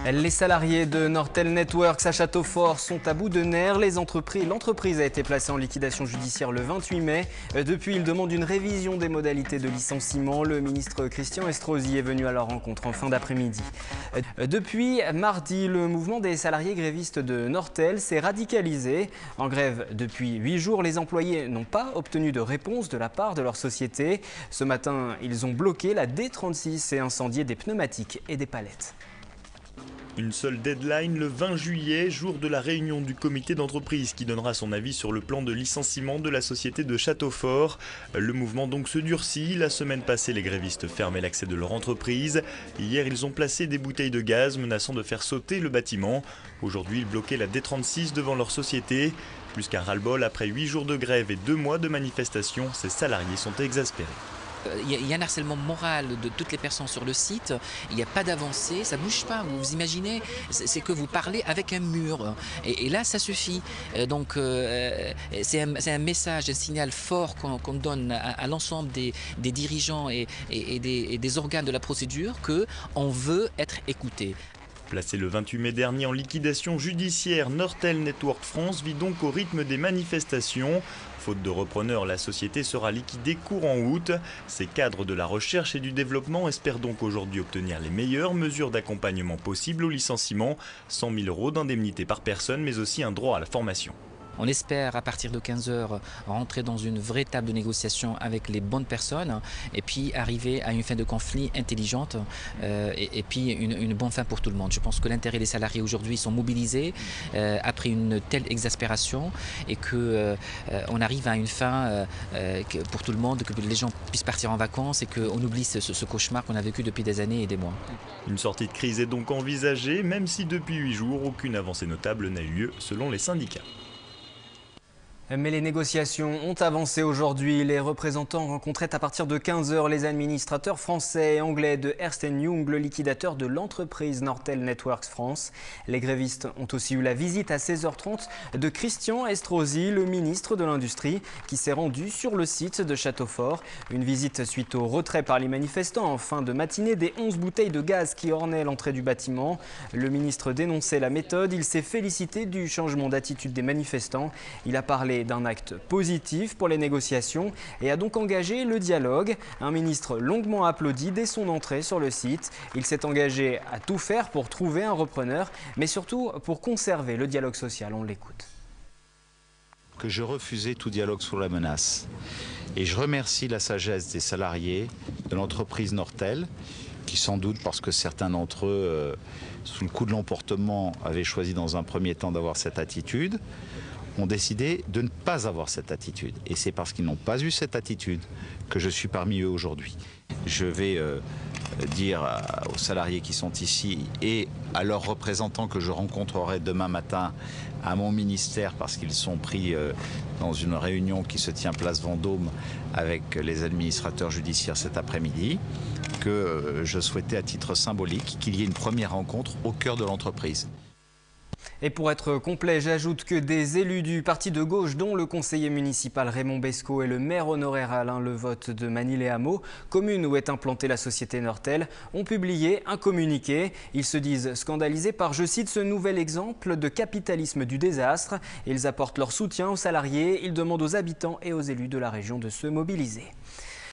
Les salariés de Nortel Networks à Châteaufort sont à bout de nerfs. L'entreprise a été placée en liquidation judiciaire le 28 mai. Depuis, ils demandent une révision des modalités de licenciement. Le ministre Christian Estrosi est venu à leur rencontre en fin d'après-midi. Depuis mardi, le mouvement des salariés grévistes de Nortel s'est radicalisé. En grève depuis 8 jours, les employés n'ont pas obtenu de réponse de la part de leur société. Ce matin, ils ont bloqué la D36 et incendié des pneumatiques et des palettes. Une seule deadline le 20 juillet, jour de la réunion du comité d'entreprise qui donnera son avis sur le plan de licenciement de la société de Châteaufort. Le mouvement donc se durcit. La semaine passée, les grévistes fermaient l'accès de leur entreprise. Hier, ils ont placé des bouteilles de gaz menaçant de faire sauter le bâtiment. Aujourd'hui, ils bloquaient la D36 devant leur société. Plus qu'un ras-le-bol, après 8 jours de grève et 2 mois de manifestation, ces salariés sont exaspérés. Il y a un harcèlement moral de toutes les personnes sur le site, il n'y a pas d'avancée, ça ne bouge pas, vous imaginez, c'est que vous parlez avec un mur, et là ça suffit. Donc c'est un message, un signal fort qu'on donne à l'ensemble des dirigeants et des organes de la procédure qu'on veut être écouté. Placé le 28 mai dernier en liquidation judiciaire, Nortel Network France vit donc au rythme des manifestations. Faute de repreneur, la société sera liquidée courant août. Ces cadres de la recherche et du développement espèrent donc aujourd'hui obtenir les meilleures mesures d'accompagnement possibles au licenciement. 100 000 € d'indemnité par personne, mais aussi un droit à la formation. On espère à partir de 15 h rentrer dans une vraie table de négociation avec les bonnes personnes et puis arriver à une fin de conflit intelligente et puis une bonne fin pour tout le monde. Je pense que l'intérêt des salariés aujourd'hui sont mobilisés après une telle exaspération et qu'on arrive à une fin pour tout le monde, que les gens puissent partir en vacances et qu'on oublie ce cauchemar qu'on a vécu depuis des années et des mois. Une sortie de crise est donc envisagée, même si depuis 8 jours, aucune avancée notable n'a eu lieu selon les syndicats. Mais les négociations ont avancé aujourd'hui. Les représentants rencontraient à partir de 15 h les administrateurs français et anglais de Ernst & Young, le liquidateur de l'entreprise Nortel Networks France. Les grévistes ont aussi eu la visite à 16 h 30 de Christian Estrosi, le ministre de l'Industrie, qui s'est rendu sur le site de Châteaufort. Une visite suite au retrait par les manifestants en fin de matinée des 11 bouteilles de gaz qui ornaient l'entrée du bâtiment. Le ministre dénonçait la méthode. Il s'est félicité du changement d'attitude des manifestants. Il a parlé d'un acte positif pour les négociations et a donc engagé le dialogue. Un ministre longuement applaudi dès son entrée sur le site. Il s'est engagé à tout faire pour trouver un repreneur, mais surtout pour conserver le dialogue social. On l'écoute. Que je refusais tout dialogue sous la menace. Et je remercie la sagesse des salariés de l'entreprise Nortel, qui sans doute, parce que certains d'entre eux, sous le coup de l'emportement, avaient choisi dans un premier temps d'avoir cette attitude, ont décidé de ne pas avoir cette attitude. Et c'est parce qu'ils n'ont pas eu cette attitude que je suis parmi eux aujourd'hui. Je vais dire aux salariés qui sont ici et à leurs représentants que je rencontrerai demain matin à mon ministère, parce qu'ils sont pris dans une réunion qui se tient place Vendôme avec les administrateurs judiciaires cet après-midi, que je souhaitais à titre symbolique qu'il y ait une première rencontre au cœur de l'entreprise. Et pour être complet, j'ajoute que des élus du parti de gauche, dont le conseiller municipal Raymond Bescot et le maire honoraire Alain Levotte de Manille-les-Hameaux, commune où est implantée la société Nortel, ont publié un communiqué. Ils se disent scandalisés par, je cite, ce nouvel exemple de capitalisme du désastre. Ils apportent leur soutien aux salariés. Ils demandent aux habitants et aux élus de la région de se mobiliser.